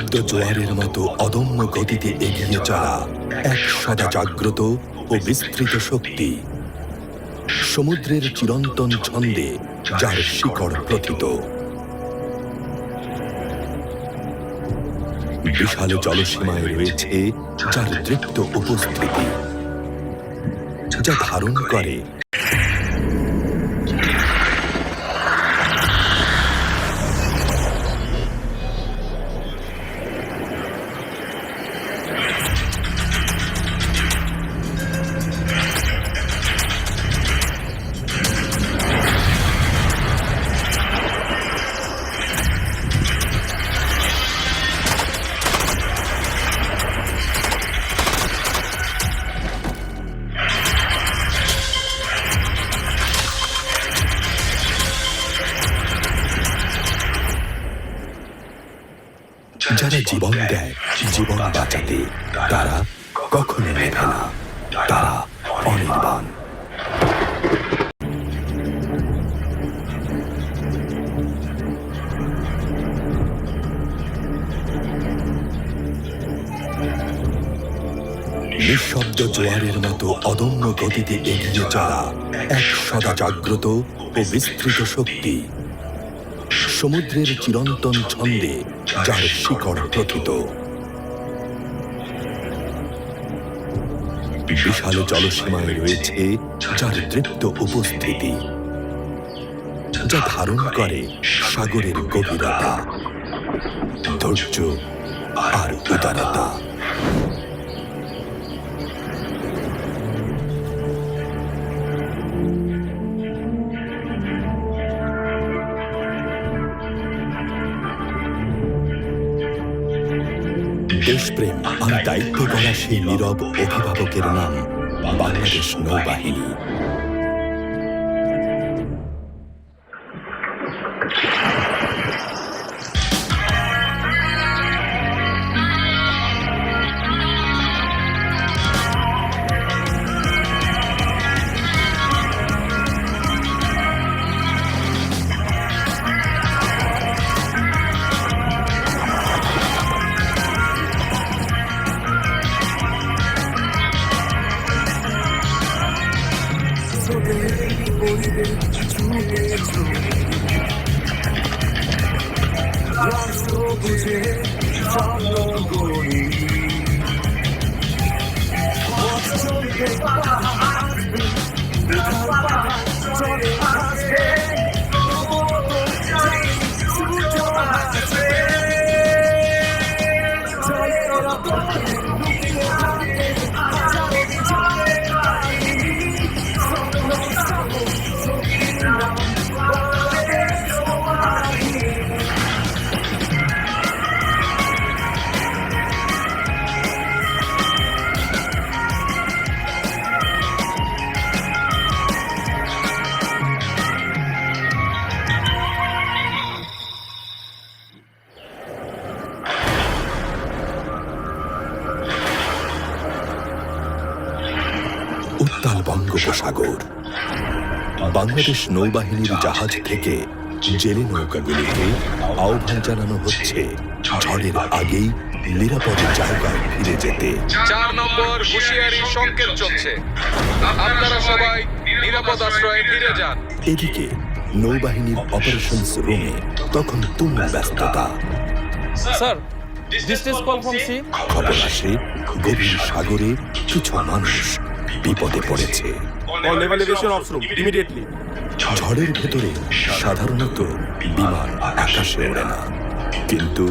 নিঃশব্দ জোয়ারের মতো অদম্য গতিতে এগিয়ে চলা এক সদা জাগ্রত ও বিস্তৃত শক্তি, সমুদ্রের চিরন্তন ছন্দে যার শিকড় প্রথিত। বিশাল জলসীমায় রয়েছে যার দৃপ্ত উপস্থিতি, যা ধারণ করে যারা জীবন দেয় জীবন বাঁচাতে, তারা কখনো নেভে না, তারা অনির্বাণ। নিঃশব্দ জোয়ারের মতো অদম্য গতিতে এগিয়ে চলা এক সদা জাগ্রত ও বিস্তৃত শক্তি, সমুদ্রের চিরন্তন ছন্দে যার শিকড় প্রথিত। বিশাল জলসীমায় রয়েছে যার দৃপ্ত উপস্থিতি, যা ধারণ করে সাগরের গভীরতা, ধৈর্য আর উদারতা। দেশপ্রেম আর দায়িত্ব গড়া সেই নীরব অভিভাবকের নাম বাংলাদেশ নৌবাহিনী। উত্তাল বঙ্গোপসাগর। বাংলাদেশ নৌবাহিনীর জাহাজ থেকে জেলে নৌকাগুলিকে আহ্বান জানানো হচ্ছে ঝড়ের আগেই নিরাপদ জায়গায় ফিরে যেতে। 4 নম্বর হুঁশিয়ারি সংকেত চলছে, আপনারা সবাই নিরাপদ আশ্রয়ে ফিরে যান। এদিকে নৌবাহিনীর অপারেশনস রুমে তখন তুমুল ব্যস্ততা। Sir, distress call from sea. খবর আসে গভীর সাগরে কিছু মানুষ বিপদে পড়েছে। ঝড়ের ভেতরে সাধারণত বিমান আকাশে ওড়ে না, কিন্তু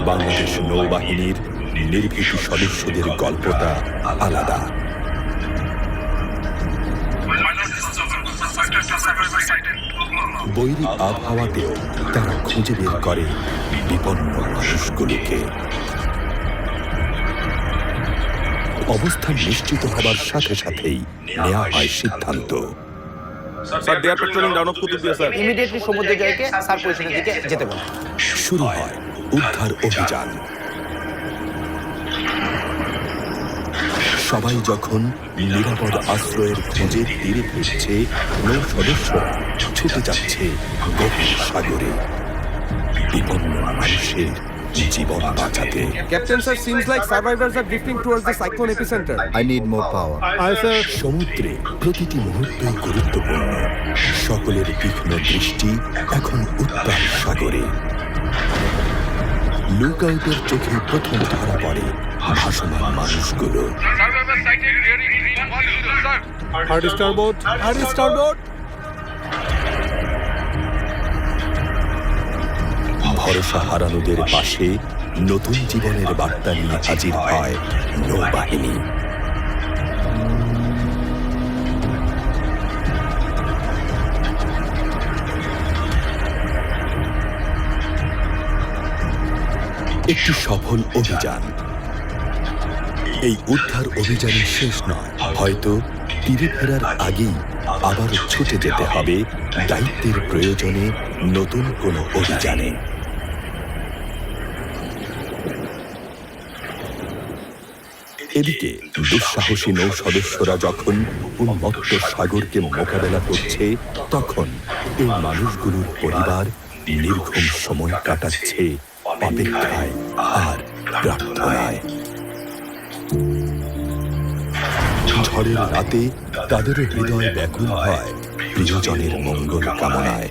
বাংলাদেশ নৌবাহিনীর নির্ভীক সদস্যদের গল্পটা আলাদা। বৈরী আবহাওয়াতেও তারা খুঁজে বের করে বিপন্ন মানুষগুলিকে। অবস্থান নিশ্চিত হবার সাথে সাথেই নেওয়া হয় সিদ্ধান্ত। ইমিডিয়েটলি সমুদ্রে জয়কে সার পজিশনের দিকে যেতে বলে। শুরু হয় উদ্ধার অভিযান। সবাই যখন নিরাপদ আশ্রয়ের খোঁজে তীরে ফিরছে, নৌ সদস্যরা ছুটে যাচ্ছে গভীর সাগরে। বিপন্ন মানুষের জীবন বাঁচাতে। Captain sir, seems like survivors are drifting towards the cyclone epicenter. I need more power. সমুদ্রে প্রতিটি মুহূর্তই গুরুত্বপূর্ণ। সকলের তীক্ষ্ণ দৃষ্টি এখন উত্তাল সাগরে। লুকআউটের চোখে প্রথম ধরা পড়ে ভাসমান মানুষগুলো। Hard starboard. ভরসা হারানোদের পাশে নতুন জীবনের বার্তা নিয়ে হাজির হয় নৌবাহিনী। একটি সফল অভিযান। এই উদ্ধার অভিযানের শেষ নয়, হয়তো তীরে ফেরার আগেই আবারও ছুটে যেতে হবে দায়িত্বের প্রয়োজনে নতুন কোনো অভিযানে। এদিকে দুঃসাহসী নৌ সদস্যরা যখন উন্মত্ত সাগরকে মোকাবেলা করছে, তখন এই মানুষগুলোর পরিবার নির্ঘুম সময় কাটাচ্ছে অপেক্ষায় আর প্রার্থনায়। ঝড়ের রাতে তাদেরও হৃদয় ব্যাকুল হয় প্রিয়জনের মঙ্গল কামনায়।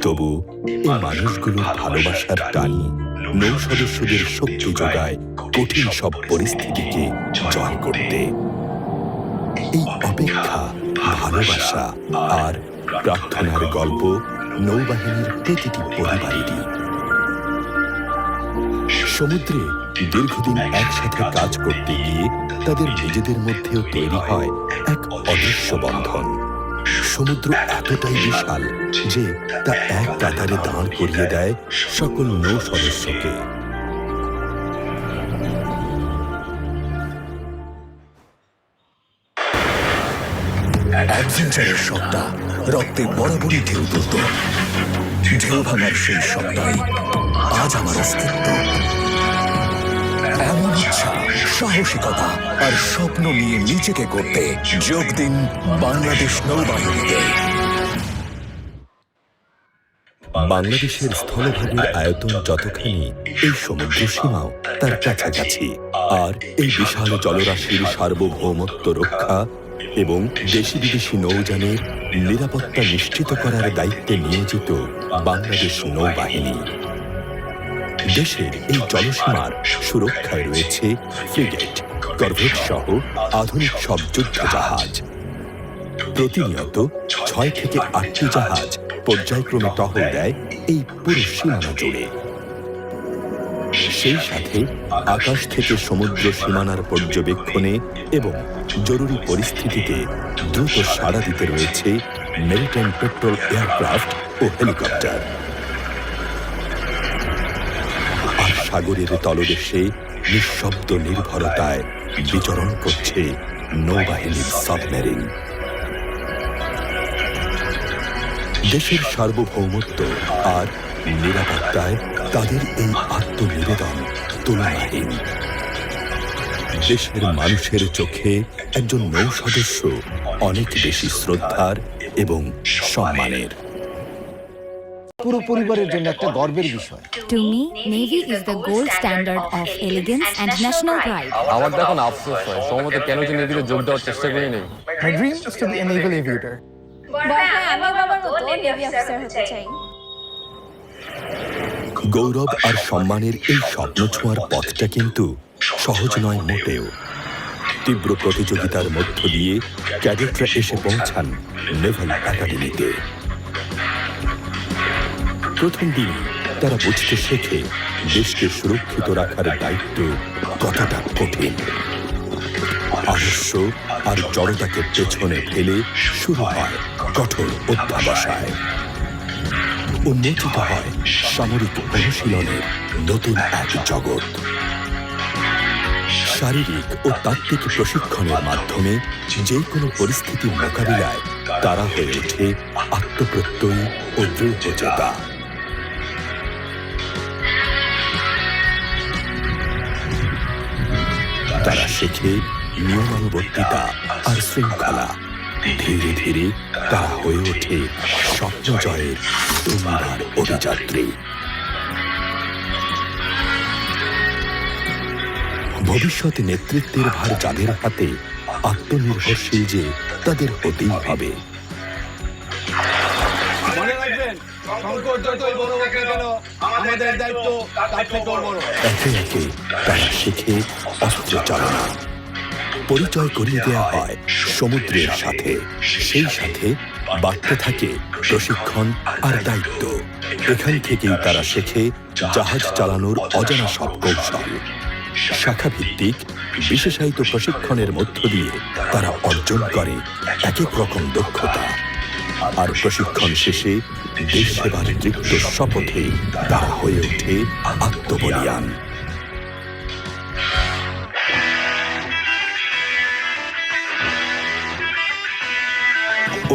তবু এই মানুষগুলোর ভালোবাসার টানি নৌ সদস্যদের শক্তি যোগায় কঠিন সব পরিস্থিতিকে জয় করতে। এই অপেক্ষা, ভালোবাসা আর প্রার্থনার গল্প নৌবাহিনীর প্রতিটি পরিবারেরই। সমুদ্রে দীর্ঘদিন একসাথে কাজ করতে গিয়ে তাদের নিজেদের মধ্যেও তৈরি হয় এক অদৃশ্য বন্ধন। সমুদ্র এতটাই বিশাল যে তা এক কাতারে দাঁড় করিয়ে দেয় সকল নৌ সদস্যকে। অ্যাডভেঞ্চারের শব্দটা রক্তে বরাবরই ঢেউ তুলত। ঢেউ ভাঙার সেই শব্দটাই আজ আমার অস্তিত্ব। এমন ইচ্ছা, সাহসিকতা আর স্বপ্ন নিয়ে নিজেকে করতে যোগ দিন বাংলাদেশ নৌবাহিনীতে। বাংলাদেশের স্থলভাগের আয়তন যতখানি, এই সমুদ্র সীমাও তার কাছাকাছি। আর এই বিশাল জলরাশির সার্বভৌমত্ব রক্ষা এবং দেশি বিদেশি নৌযানের নিরাপত্তা নিশ্চিত করার দায়িত্বে নিয়োজিত বাংলাদেশ নৌবাহিনী। দেশের এই জলসীমার সুরক্ষায় রয়েছে ফ্রিগেট, করভেট সহ আধুনিক সব যুদ্ধ জাহাজ। প্রতিনিয়ত 6 থেকে 8টি জাহাজ পর্যায়ক্রমে টহল দেয় এই পুরো সীমানা জুড়ে। সেই সাথে আকাশ থেকে সমুদ্র সীমানার পর্যবেক্ষণে এবং জরুরি পরিস্থিতিতে দ্রুত সাড়া দিতে রয়েছে মেরিটাইম পেট্রোল এয়ারক্রাফট ও হেলিকপ্টার। আর সাগরের তলদেশে নিঃশব্দ নির্ভরতায় বিচরণ করছে নৌবাহিনীর সাবমেরিন। দেশের সার্বভৌমত্ব আর নিরাপত্তায় তাদের এই আত্মনিবেদন তুলনাহীন। দেশের মানুষের চোখে একজন নৌ সদস্য অনেক বেশি শ্রদ্ধার এবং সম্মানের। পুরো পরিবারের জন্য একটা গর্বের বিষয়। To me, Navy is the gold standard of elegance and national pride. আমার তো এখন আফসোস হয়, সম্ভবত কেন যে নেভিতে যোগ দেওয়ার চেষ্টা করি নেই। My dream is to be a naval aviator. আমি বাবার মতো নেভি অফিসার হতে চাই। গৌরব আর সম্মানের এই স্বপ্ন ছোঁয়ার পথটা কিন্তু সহজ নয় মোটেও। তীব্র প্রতিযোগিতার মধ্য দিয়ে ক্যাডেটরা এসে পৌঁছান নেভাল একাডেমিতে। প্রথম দিন তারা বুঝতে শেখে দেশকে সুরক্ষিত রাখার দায়িত্ব কতটা কঠিন। আদর্শ আর জড়তাকে পেছনে ফেলে শুরু হয় কঠোর অধ্যাবসায়। উন্মোচিত হয় সামরিক অনুশীলনের নতুন এক জগৎ। শারীরিক ও তাত্ত্বিক প্রশিক্ষণের মাধ্যমে যে কোনো পরিস্থিতির মোকাবিলায় তারা হয়ে ওঠে আত্মপ্রত্যয়ী ও দৃঢ়চেতা। তারা শেখে নিয়মানুবর্তিতা আর শৃঙ্খলা। ধীরে ধীরে তারা হয়ে ওঠে স্বপ্ন জয়ের দুর্বার অভিযাত্রী। ভবিষ্যৎ নেতৃত্বের ভার যাদের হাতে, আত্মনির্ভরশীল যে তাদের হতেই হবে। মনে রাখবেন, সংকট যতই বড় হোক না কেন, আমাদের দায়িত্ব তার থেকেও বড়। একে একে তারা শেখে অস্ত্র চালনা। পরিচয় করিয়ে দেওয়া হয় সমুদ্রের সাথে, সেই সাথে বাড়তে থাকে প্রশিক্ষণ আর দায়িত্ব। এখান থেকেই তারা শেখে জাহাজ চালানোর অজানা সব কৌশল। শাখাভিত্তিক বিশেষায়িত প্রশিক্ষণের মধ্য দিয়ে তারা অর্জন করে এক এক রকম দক্ষতা। আর প্রশিক্ষণ শেষে দেশ সেবার দৃপ্ত শপথে তারা হয়ে ওঠে আত্মবলিয়ান।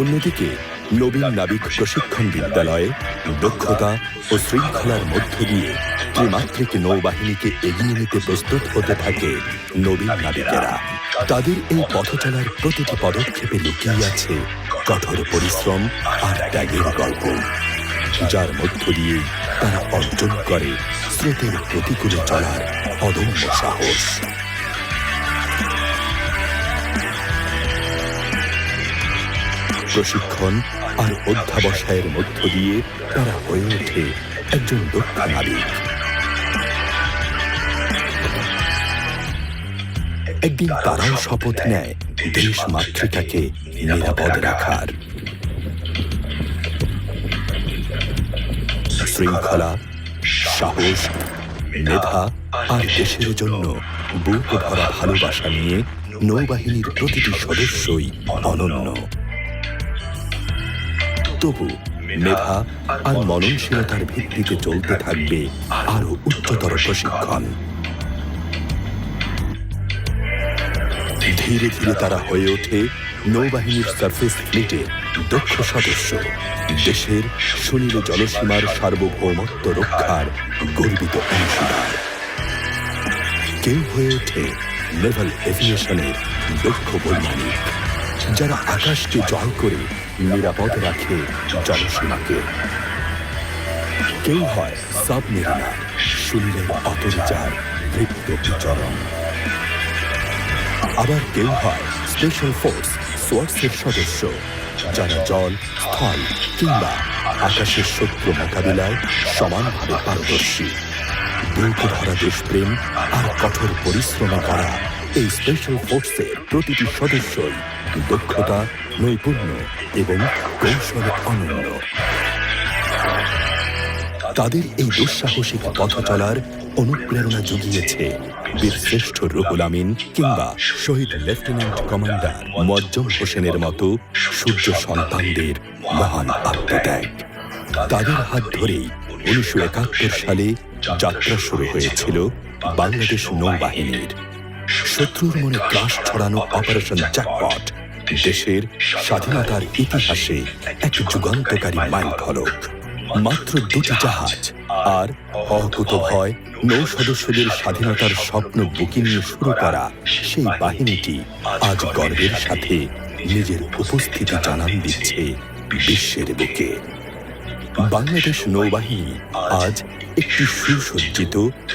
অন্যদিকে নবীন নাবিক প্রশিক্ষণ বিদ্যালয়ে দক্ষতা ও শৃঙ্খলার মধ্য দিয়ে ত্রিমাত্রিক নৌবাহিনীকে এগিয়ে নিতে প্রস্তুত হতে থাকে নবীন নাবিকেরা। তাদের এই পথ চলার প্রতিটি পদক্ষেপে লুকিয়ে আছে কঠোর পরিশ্রম আর ত্যাগের গল্প, যার মধ্য দিয়েই তারা অর্জন করে স্রোতের প্রতিকূলে চলার অদম্য সাহস। প্রশিক্ষণ আর অধ্যাবসায়ের মধ্য দিয়ে তারা হয়ে ওঠে একজন দক্ষ নাবিক। একদিন তারাও শপথ নেয় দেশ মাতৃকাকে নিরাপদ রাখার। শৃঙ্খলা, সাহস, মেধা আর দেশের জন্য বুক ভরা ভালোবাসা নিয়ে নৌবাহিনীর প্রতিটি সদস্যই অনন্য। তবু মেধা আর মননশীলতার ভিত্তিতে চলতে থাকবে আরো উচ্চতর প্রশিক্ষণ। ধীরে ধীরে তারা হয়ে ওঠে নৌবাহিনীর সারফেস ফ্লিটের দক্ষ সদস্য, দেশের সুনীল জলসীমার সার্বভৌমত্ব রক্ষার গর্বিত অংশীদার। কেউ হয়ে ওঠে নেভাল এভিয়েশনের দক্ষ বৈমানিক, যারা আকাশকে জয় করে নিরাপদ রাখে জলসীমাকে। কেউ হয় সাবমেরিনার, সুনীলের অপরিচার বৃত্ত বিচরণ। আবার কেউ হয় স্পেশাল ফোর্স সোয়ার্সের সদস্য, যারা জল, স্থল কিংবা আকাশের শত্রু মোকাবিলায় সমানভাবে পারদর্শী। বুকে ভরা দেশপ্রেম আর কঠোর পরিশ্রমে করা এই স্পেশাল ফোর্সের প্রতিটি সদস্যই দক্ষতা, নৈপুণ্য এবং কৌশলে অনন্য। তাদের এই দুঃসাহসিক পথ চলার অনুপ্রেরণা জুগিয়েছে বীরশ্রেষ্ঠ রুহুল আমিন কিংবা শহীদ লেফটেন্যান্ট কমান্ডার মোয়াজ্জম হোসেনের মতো সূর্য সন্তানদের মহান আত্মত্যাগ। তাদের হাত ধরেই 1971 সালে যাত্রা শুরু হয়েছিল বাংলাদেশ নৌবাহিনীর। শত্রুর মনে ত্রাস ছড়ানো অপারেশন জ্যাকপট দেশের স্বাধীনতার ইতিহাসে এক যুগান্তকারী মাইলফলক। মাত্র 2টি জাহাজ আর অকুতভয় নৌ সদস্যদের স্বাধীনতার স্বপ্ন বুকে নিয়ে শুরু করা সেই বাহিনীটি আজ গর্বের সাথে নিজের উপস্থিতি জানান দিচ্ছে বিশ্বের বুকে। বাংলাদেশ নৌবাহিনী আজ একটি সুসজ্জিত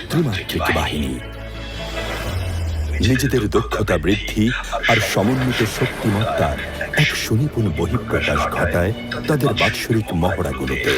ত্রিমাত্রিক বাহিনী। নিজেদের দক্ষতা বৃদ্ধি আর সমন্বিত শক্তিমত্তার এক সুনিপুণ বহিঃপ্রকাশ ঘটায় তাদের বাৎসরিক মহড়াগুলোতে।